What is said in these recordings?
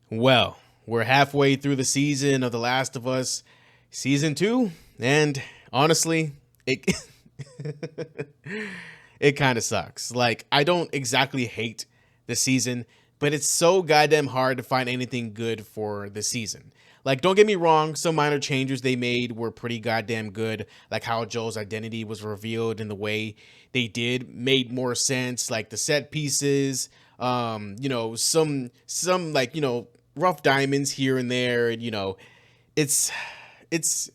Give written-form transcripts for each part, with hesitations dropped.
Well, we're halfway through the season of The Last of Us season 2, and honestly, it it kind of sucks. Like, I don't exactly hate the season, but it's so goddamn hard to find anything good for the season. Like, don't get me wrong, some minor changes they made were pretty goddamn good, like how Joel's identity was revealed in the way they did made more sense, like the set pieces, some like, rough diamonds here and there, and it's it's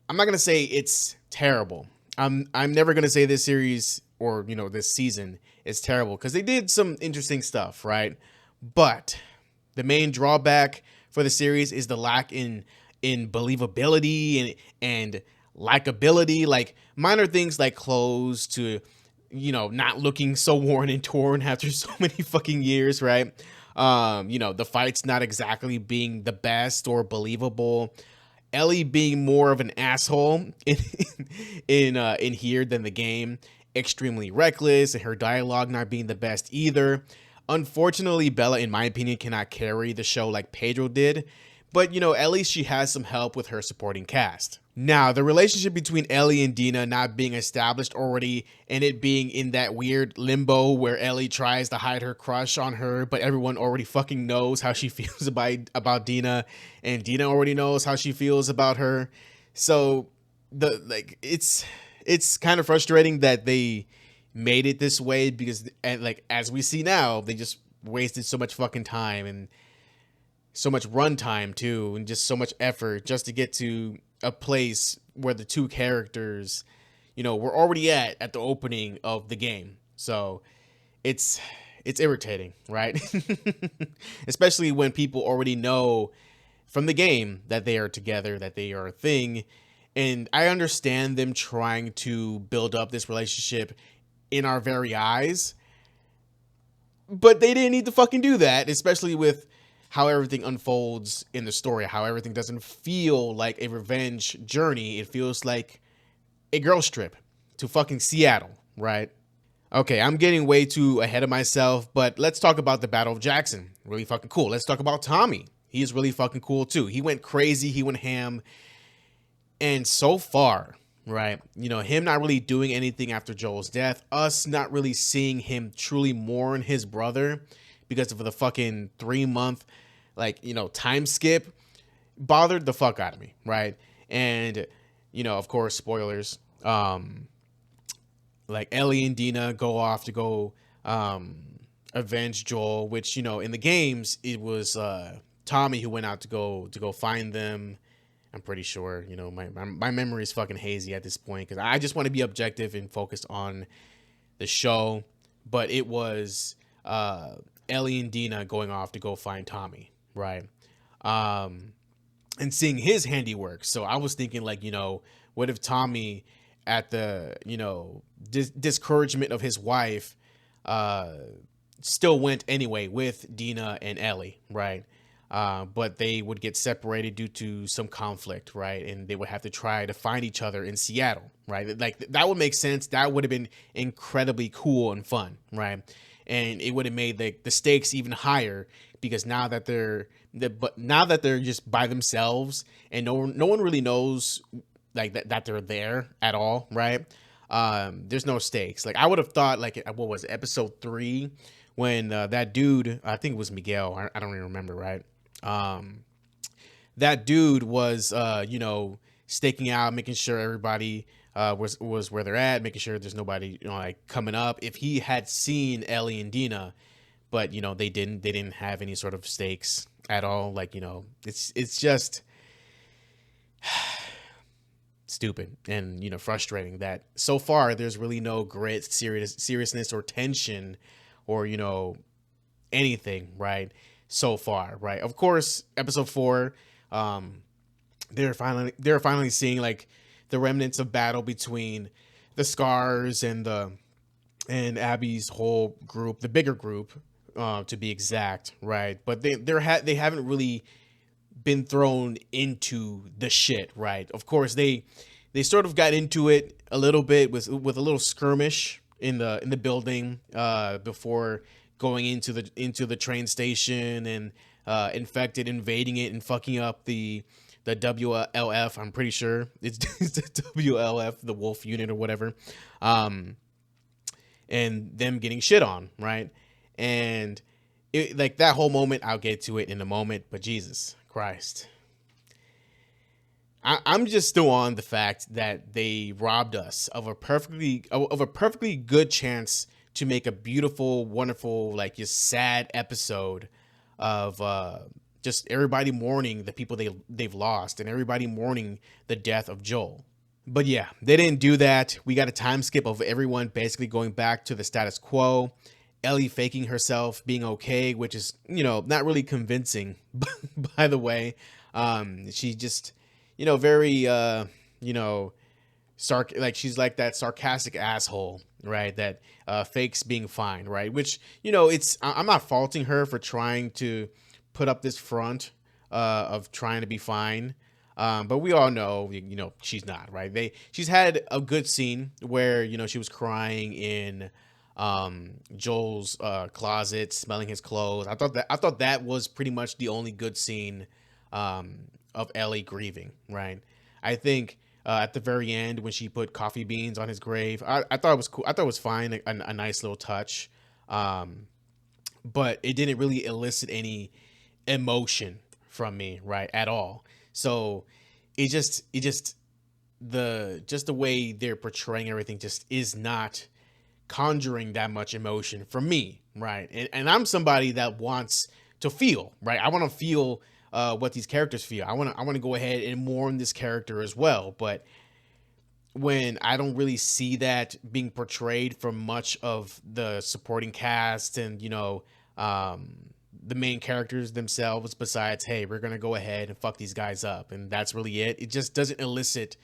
I'm not gonna say it's terrible. I'm never gonna say this series or this season is terrible because they did some interesting stuff, right? But the main drawback for the series is the lack in believability and likability. Like minor things like clothes to not looking so worn and torn after so many fucking years, right? The fight's not exactly being the best or believable. Ellie being more of an asshole in here than the game, extremely reckless, and her dialogue not being the best either. Unfortunately, Bella, in my opinion, cannot carry the show like Pedro did, but at least she has some help with her supporting cast. Now, the relationship between Ellie and Dina not being established already and it being in that weird limbo where Ellie tries to hide her crush on her, but everyone already fucking knows how she feels about Dina, and Dina already knows how she feels about her. So it's kind of frustrating that they made it this way because and like as we see now, they just wasted so much fucking time and so much runtime too, and just so much effort just to get to a place where the two characters, were already at the opening of the game. So it's irritating, right? Especially when people already know from the game that they are together, that they are a thing. And I understand them trying to build up this relationship in our very eyes, but they didn't need to fucking do that, especially with how everything unfolds in the story, how everything doesn't feel like a revenge journey. It feels like a girl's trip to fucking Seattle, right? Okay, I'm getting way too ahead of myself, but let's talk about the Battle of Jackson. Really fucking cool. Let's talk about Tommy. He's really fucking cool too. He went crazy, he went ham, and so far, right, him not really doing anything after Joel's death, us not really seeing him truly mourn his brother because of the fucking 3 month time skip bothered the fuck out of me, right? And of course, spoilers, like Ellie and Dina go off to go avenge Joel, which in the games it was Tommy who went out to go find them. I'm pretty sure. My memory is fucking hazy at this point because I just want to be objective and focused on the show. But it was Ellie and Dina going off to go find Tommy, right? And seeing his handiwork. So I was thinking like, what if Tommy at the, discouragement of his wife, still went anyway with Dina and Ellie, right? But they would get separated due to some conflict, right? And they would have to try to find each other in Seattle, right? Like that would make sense. That would have been incredibly cool and fun, right? And it would have made the stakes even higher because now that they're just by themselves and no one really knows like that they're there at all, right? There's no stakes. Like I would have thought like what was it, episode 3 when that dude, I think it was Miguel, I don't even remember, right? That dude was staking out, making sure everybody was where they're at, making sure there's nobody like coming up. If he had seen Ellie and Dina, but they didn't have any sort of stakes at all. Like it's just stupid and frustrating that so far there's really no grit, seriousness or tension or anything, right? So far, right? Of course, episode 4, they're finally seeing like the remnants of battle between the Scars and Abby's whole group, the bigger group, to be exact, right? But they haven't really been thrown into the shit, right? Of course, they sort of got into it a little bit with a little skirmish in the building before going into the train station, and infected, invading it and fucking up the WLF. I'm pretty sure it's, it's the WLF, the Wolf Unit or whatever. And them getting shit on, right? And like that whole moment, I'll get to it in a moment, but Jesus Christ. I'm just still on the fact that they robbed us of a perfectly good chance to make a beautiful, wonderful, like just sad episode of just everybody mourning the people they've lost and everybody mourning the death of Joel. But yeah, they didn't do that. We got a time skip of everyone basically going back to the status quo. Ellie faking herself being okay, which is, not really convincing, by the way. She just, very, like she's like that sarcastic asshole, right? That fakes being fine, right? Which, I'm not faulting her for trying to put up this front of trying to be fine. But we all know, she's not, right? She's had a good scene where, she was crying in Joel's closet, smelling his clothes. I thought that was pretty much the only good scene of Ellie grieving, right? I think at the very end when she put coffee beans on his grave, I thought it was cool. I thought it was fine, a nice little touch. But it didn't really elicit any emotion from me, right, at all. So just the way they're portraying everything just is not conjuring that much emotion from me, right? And I'm somebody that wants to feel, right? I want to feel what these characters feel. I want to go ahead and mourn this character as well. But when I don't really see that being portrayed from much of the supporting cast and the main characters themselves, besides, hey, we're gonna go ahead and fuck these guys up, and that's really it. It just doesn't elicit,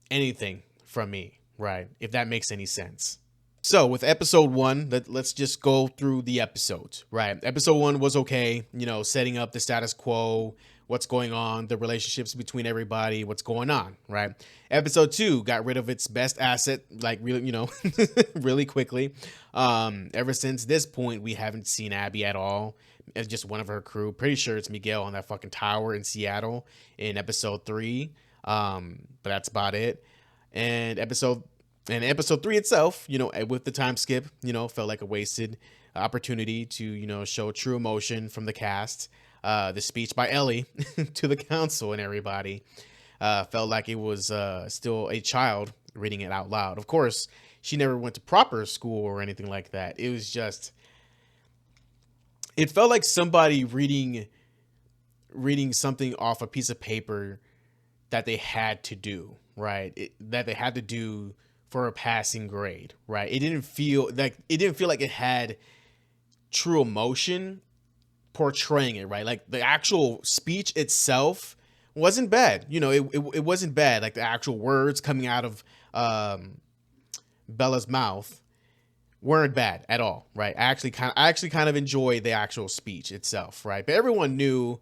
anything from me, right? If that makes any sense. So with episode 1, let's just go through the episodes, right? Episode 1 was okay, setting up the status quo, what's going on, the relationships between everybody, what's going on, right? Episode 2 got rid of its best asset, like really, really quickly. Ever since this point, we haven't seen Abby at all as just one of her crew. Pretty sure it's Miguel on that fucking tower in Seattle in episode 3. But that's about it. And episode 3 itself, with the time skip, felt like a wasted opportunity to, show true emotion from the cast. The speech by Ellie to the council and everybody felt like it was still a child reading it out loud. Of course, she never went to proper school or anything like that. It was just, it felt like somebody reading something off a piece of paper that they had to do, right? That they had to do for a passing grade, right? It didn't feel like it had true emotion portraying it, right? Like the actual speech itself wasn't bad. It wasn't bad. Like the actual words coming out of Bella's mouth weren't bad at all, right? I actually kind of enjoyed the actual speech itself, right? But everyone knew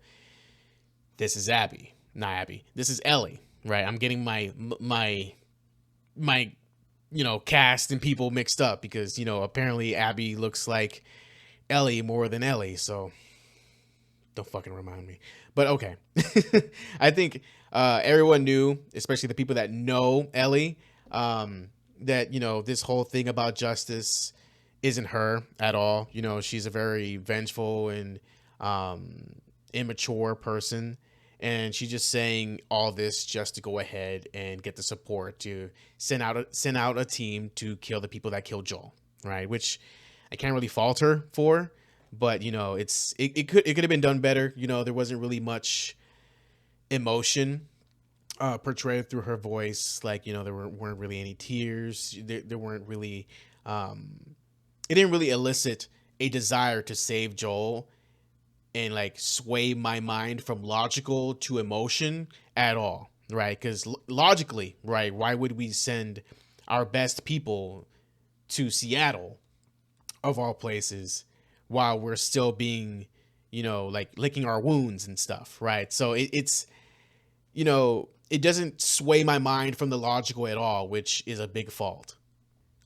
this is Abby, not Abby. This is Ellie, right? I'm getting my cast and people mixed up because, apparently Abby looks like Ellie more than Ellie, so don't fucking remind me. But okay. I think everyone knew, especially the people that know Ellie, that, this whole thing about justice isn't her at all. She's a very vengeful and immature person. And she's just saying all this just to go ahead and get the support to send out a team to kill the people that killed Joel, right? Which I can't really fault her for. But it could have been done better. There wasn't really much emotion portrayed through her voice. Like there weren't really any tears. There weren't really. It didn't really elicit a desire to save Joel and like sway my mind from logical to emotion at all, right? Because logically, right? Why would we send our best people to Seattle, of all places, while we're still being, like licking our wounds and stuff, right? So it's, it doesn't sway my mind from the logical at all, which is a big fault.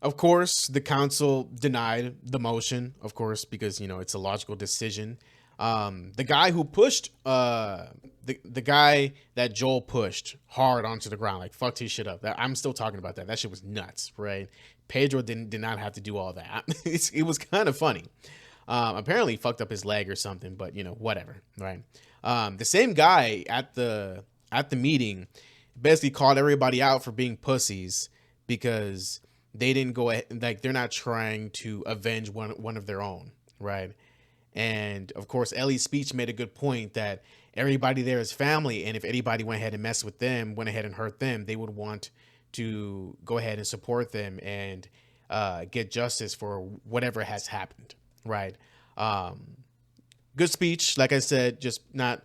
Of course, the council denied the motion, of course, because, it's a logical decision. The guy who pushed the guy that Joel pushed hard onto the ground, like fucked his shit up. I'm still talking about that. That shit was nuts, right? Pedro did not have to do all that. It was kind of funny. Apparently he fucked up his leg or something, but whatever, right? The same guy at the meeting basically called everybody out for being pussies because they didn't go ahead, like they're not trying to avenge one of their own, right? And of course, Ellie's speech made a good point that everybody there is family, and if anybody went ahead and messed with them, went ahead and hurt them, they would want to go ahead and support them and get justice for whatever has happened, right? Good speech, like I said, just not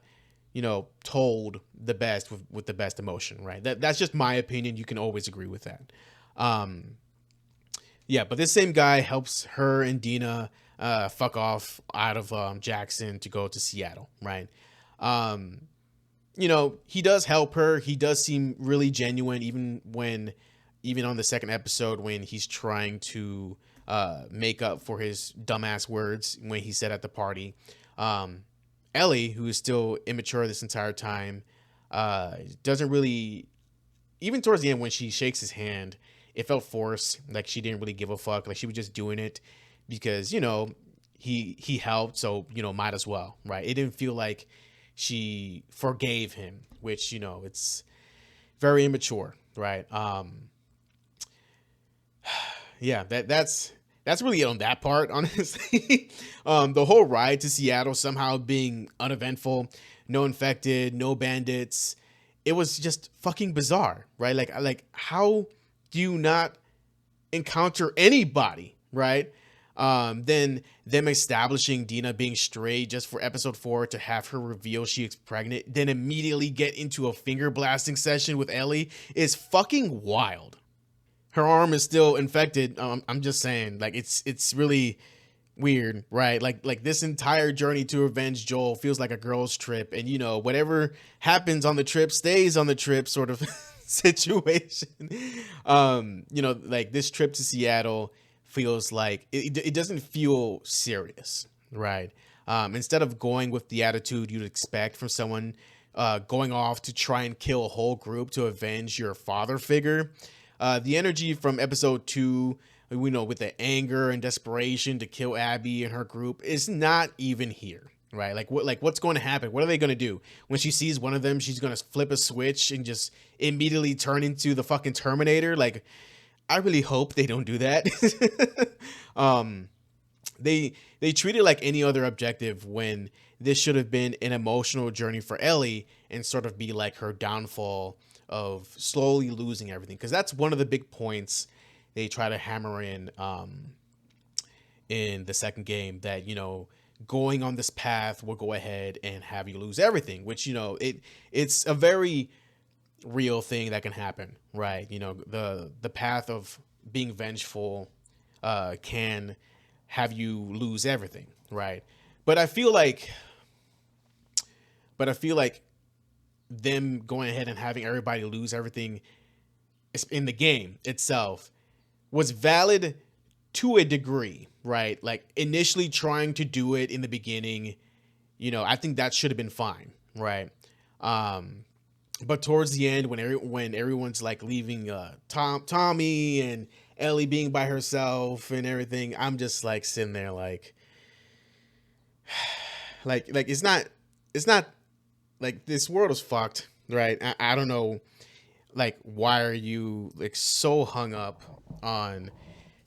told the best with the best emotion, right? That's just my opinion. You can always agree with that. Yeah, but this same guy helps her and Dina fuck off out of Jackson to go to Seattle, right? He does help her. He does seem really genuine, even on the second episode when he's trying to make up for his dumbass words when he said at the party. Ellie, who is still immature this entire time, doesn't really, even towards the end when she shakes his hand, it felt forced. Like she didn't really give a fuck. Like she was just doing it because, he helped. So, might as well. Right. It didn't feel like she forgave him, which, it's very immature. Right. Yeah, that's really it on that part, honestly. The whole ride to Seattle somehow being uneventful, no infected, no bandits. It was just fucking bizarre, right? Like how do you not encounter anybody, right? Then them establishing Dina being straight just for episode 4 to have her reveal she's pregnant, then immediately get into a finger blasting session with Ellie is fucking wild. Her arm is still infected. I'm just saying, like it's really weird, right? Like this entire journey to avenge Joel feels like a girl's trip, and whatever happens on the trip stays on the trip, sort of situation. Like this trip to Seattle feels like it doesn't feel serious, right? Instead of going with the attitude you'd expect from someone going off to try and kill a whole group to avenge your father figure. The energy from episode 2, with the anger and desperation to kill Abby and her group is not even here, right? What's going to happen? What are they going to do? When she sees one of them, she's going to flip a switch and just immediately turn into the fucking Terminator. Like, I really hope they don't do that. They treat it like any other objective when this should have been an emotional journey for Ellie and sort of be like her downfall of slowly losing everything, because that's one of the big points they try to hammer in the second game, that going on this path will go ahead and have you lose everything, which it's a very real thing that can happen, right? The path of being vengeful can have you lose everything, right? But I feel like them going ahead and having everybody lose everything in the game itself was valid to a degree, right? Like initially trying to do it in the beginning, I think that should have been fine, right? But towards the end, when everyone's like leaving Tommy and Ellie being by herself and everything, I'm just like sitting there like it's not like this world is fucked, right? I don't know, like why are you like so hung up on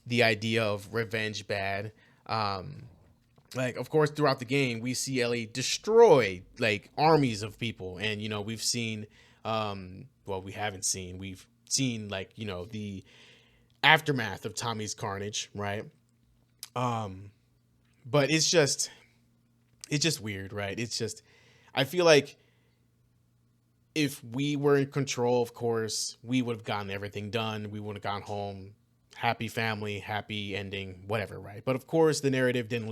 the idea of revenge bad? Like of course throughout the game we see Ellie destroy like armies of people, and we've seen we haven't seen, we've seen like the aftermath of Tommy's carnage, right? But it's just weird, right? It's just, I feel like if we were in control, of course, we would have gotten everything done. We would have gone home, happy family, happy ending, whatever, right? But of course, the narrative did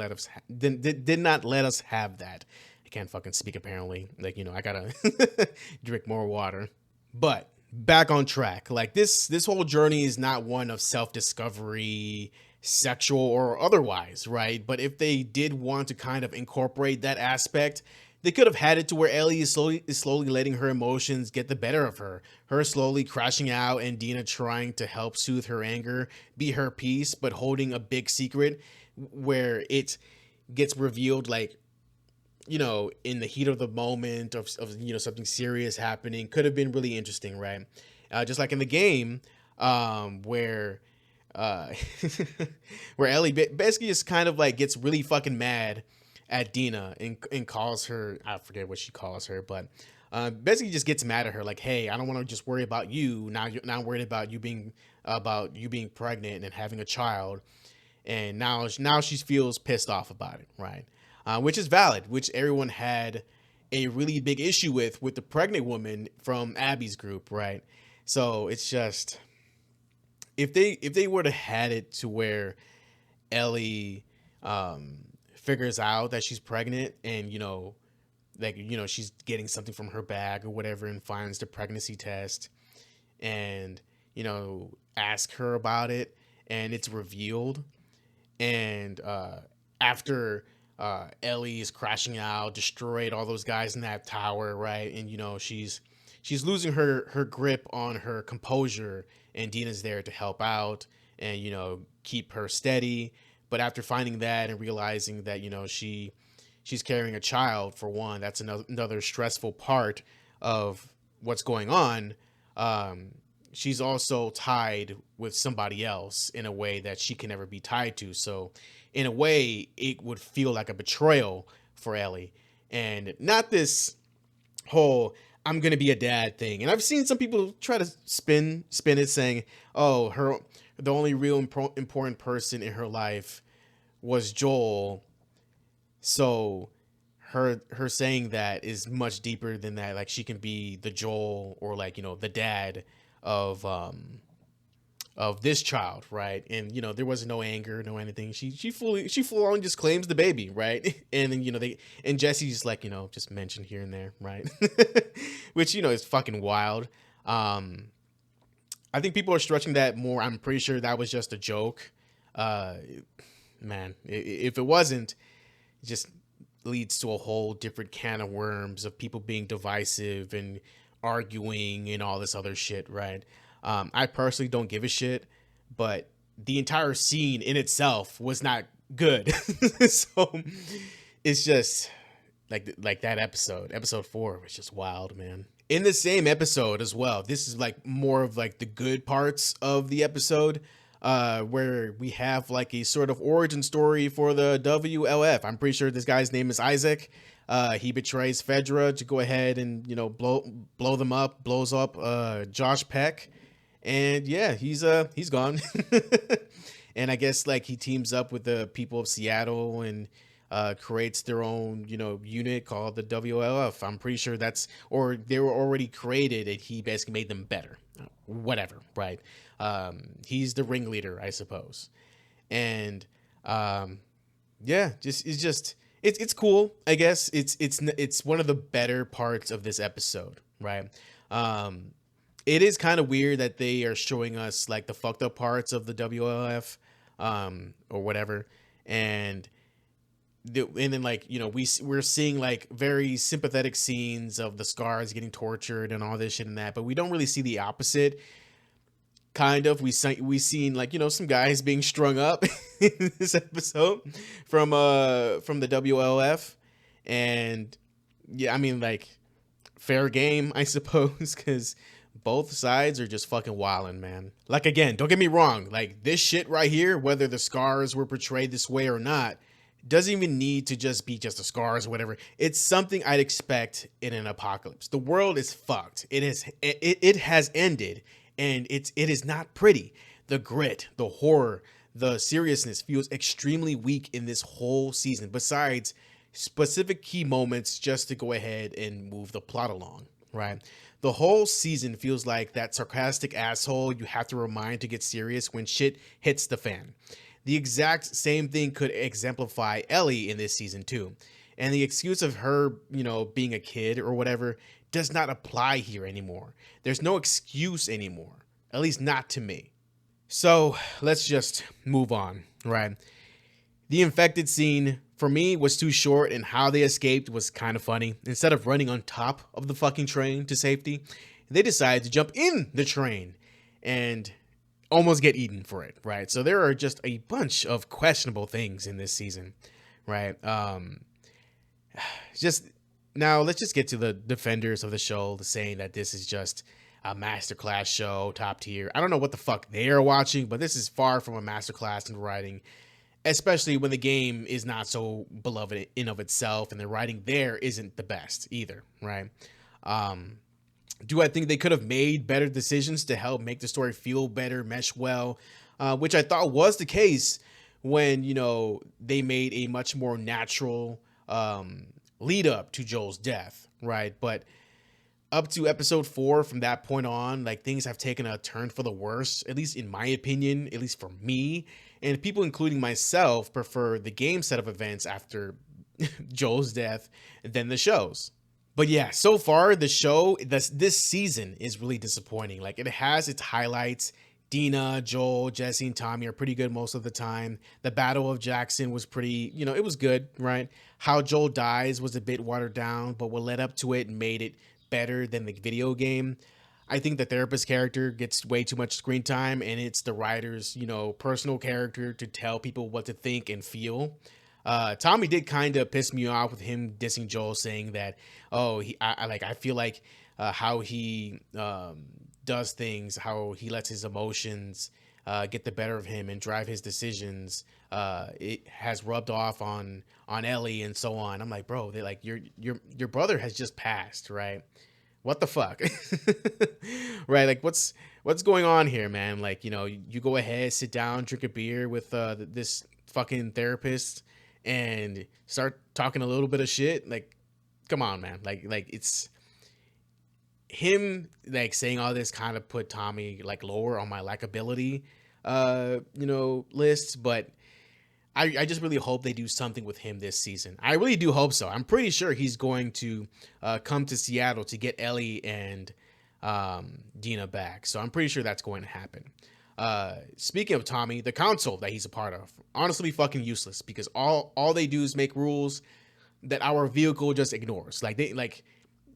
not let us have that. I can't fucking speak apparently. Like I gotta drink more water. But back on track. Like this whole journey is not one of self-discovery, sexual or otherwise, right? But if they did want to kind of incorporate that aspect, they could have had it to where Ellie is slowly letting her emotions get the better of her. Her slowly crashing out and Dina trying to help soothe her anger, be her peace, but holding a big secret where it gets revealed like, in the heat of the moment of something serious happening. Could have been really interesting, right? Just like in the game, where uh where Ellie basically just kind of like gets really fucking mad at Dina and calls her, I forget what she calls her, but basically just gets mad at her like, hey, I don't want to just worry about you now. Now I'm worried about you being pregnant and having a child, and now she feels pissed off about it, right? Which is valid, which everyone had a really big issue with the pregnant woman from Abby's group, right? So it's just, if they would have had it to where Ellie figures out that she's pregnant and she's getting something from her bag or whatever and finds the pregnancy test and ask her about it and it's revealed, and after Ellie is crashing out, destroyed all those guys in that tower, right? And she's losing her grip on her composure, and Dina's there to help out and keep her steady. But after finding that and realizing that she's carrying a child, for one, that's another stressful part of what's going on. She's also tied with somebody else in a way that she can never be tied to. So in a way, it would feel like a betrayal for Ellie, and not this whole I'm gonna be a dad thing. And I've seen some people try to spin it, saying, "Oh, the only real important person in her life was Joel." So her saying that is much deeper than that. Like she can be the Joel or like the dad of this child, right? And there was no anger, no anything. She full on just claims the baby, right? And then and Jesse's like just mentioned here and there, right? Which is fucking wild. I think people are stretching that more. I'm pretty sure that was just a joke. Man, if it wasn't, it just leads to a whole different can of worms of people being divisive and arguing and all this other shit, right? I personally don't give a shit, but the entire scene in itself was not good. So it's just like that episode 4 was just wild, man. In the same episode as well, this is like more of like the good parts of the episode, where we have like a sort of origin story for the WLF. I'm pretty sure this guy's name is Isaac. He betrays Fedra to go ahead and blow them up, blows up Josh Peck, and yeah, he's gone. And I guess like he teams up with the people of Seattle and creates their own unit called the WLF. I'm pretty sure or they were already created and he basically made them better. Whatever, right? He's the ringleader, I suppose. And yeah, it's cool, I guess. It's one of the better parts of this episode, right? It is kind of weird that they are showing us like the fucked up parts of the WLF, or whatever, and then like we're seeing like very sympathetic scenes of the Scars getting tortured and all this shit and that, but we don't really see the opposite. Kind of, we seen like some guys being strung up in this episode from the WLF, and yeah, I mean like fair game, I suppose, because both sides are just fucking wildin', man. Like again, don't get me wrong, like this shit right here, whether the Scars were portrayed this way or not, doesn't even need to just be just the Scars or whatever. It's something I'd expect in an apocalypse. The world is fucked. It has ended. And it is not pretty. The grit, the horror, the seriousness feels extremely weak in this whole season, besides specific key moments just to go ahead and move the plot along, right? The whole season feels like that sarcastic asshole you have to remind to get serious when shit hits the fan. The exact same thing could exemplify Ellie in this season too. And the excuse of her, being a kid or whatever does not apply here anymore. There's no excuse anymore, at least not to me. So let's just move on, right? The infected scene for me was too short, and how they escaped was kind of funny. Instead of running on top of the fucking train to safety, they decided to jump in the train and almost get eaten for it, right? So there are just a bunch of questionable things in this season, right? Just now, let's just get to the defenders of the show, saying that this is just a masterclass show, top tier. I don't know what the fuck they are watching, but this is far from a masterclass in writing, especially when the game is not so beloved in of itself, and the writing there isn't the best either, right? Do I think they could have made better decisions to help make the story feel better, mesh well, which I thought was the case when, they made a much more natural lead up to Joel's death, right? But up to episode 4, from that point on, like, things have taken a turn for the worse, at least in my opinion, at least for me. And people, including myself, prefer the game set of events after Joel's death than the show's. But yeah, so far the show, this season is really disappointing. Like, it has its highlights. Dina, Joel, Jesse, and Tommy are pretty good most of the time. The Battle of Jackson was pretty, it was good, right? How Joel dies was a bit watered down, but what led up to it made it better than the video game. I think the therapist character gets way too much screen time, and it's the writer's, personal character to tell people what to think and feel. Tommy did kind of piss me off with him dissing Joel, saying that, I feel like how he does things, how he lets his emotions get the better of him and drive his decisions. It has rubbed off on Ellie and so on. I'm like, bro, they like your brother has just passed, right? What the fuck? Right? Like, what's going on here, man? Like, you go ahead, sit down, drink a beer with this fucking therapist and start talking a little bit of shit. Like, come on, man. Like it's him, like, saying all this kind of put Tommy, like, lower on my likability list. But I just really hope they do something with him this season. I really do hope so. I'm pretty sure he's going to come to Seattle to get Ellie and Dina back. So I'm pretty sure that's going to happen. Speaking of Tommy, the council that he's a part of, honestly fucking useless, because all they do is make rules that our vehicle just ignores.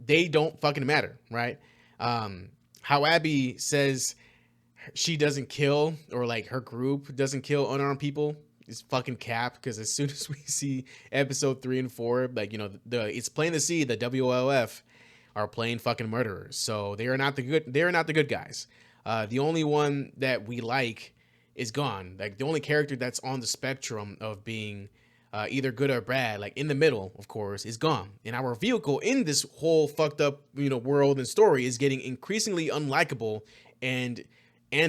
They don't fucking matter, right? How Abby says she doesn't kill, or like her group doesn't kill unarmed people, is fucking cap, because as soon as we see episode 3 and 4, like, it's plain to see the WLF are playing fucking murderers. So they are not the good guys. The only one that we like is gone. Like, the only character that's on the spectrum of being either good or bad, like in the middle, of course, is gone. And our vehicle in this whole fucked up, world and story is getting increasingly unlikable and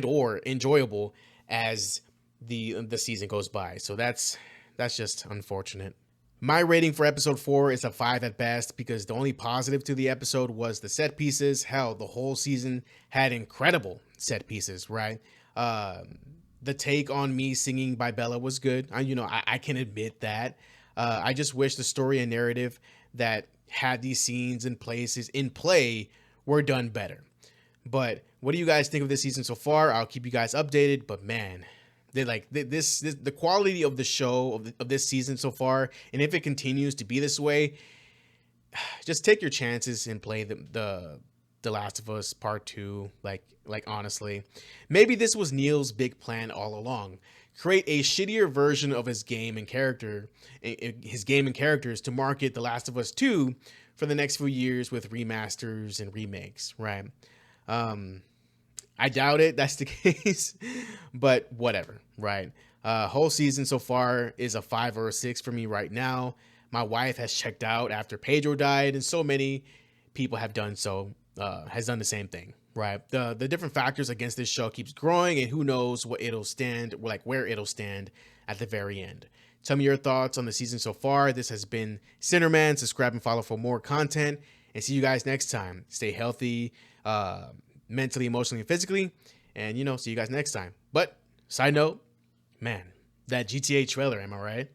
or enjoyable as the season goes by. So that's just unfortunate. My rating for episode 4 is a 5 at best, because the only positive to the episode was the set pieces. Hell, the whole season had incredible set pieces, right? The take on Me Singing by Bella was good. I can admit that. I just wish the story and narrative that had these scenes and places in play were done better. But what do you guys think of this season so far? I'll keep you guys updated. But man, the quality of the show of this season so far, and if it continues to be this way, just take your chances and play the Last of Us Part 2. Like honestly, maybe this was Neil's big plan all along. Create a shittier version of his game and characters to market The Last of Us 2 for the next few years with remasters and remakes, right? I doubt it, that's the case, but whatever, right? Whole season so far is a 5 or a 6 for me right now. My wife has checked out after Pedro died, and so many people have done so, has done the same thing, right? The different factors against this show keeps growing, and who knows where it'll stand at the very end. Tell me your thoughts on the season so far. This has been SinnerMan. Subscribe and follow for more content, and see you guys next time. Stay healthy, mentally, emotionally, and physically, and see you guys next time. But side note, man, that GTA trailer, am I right?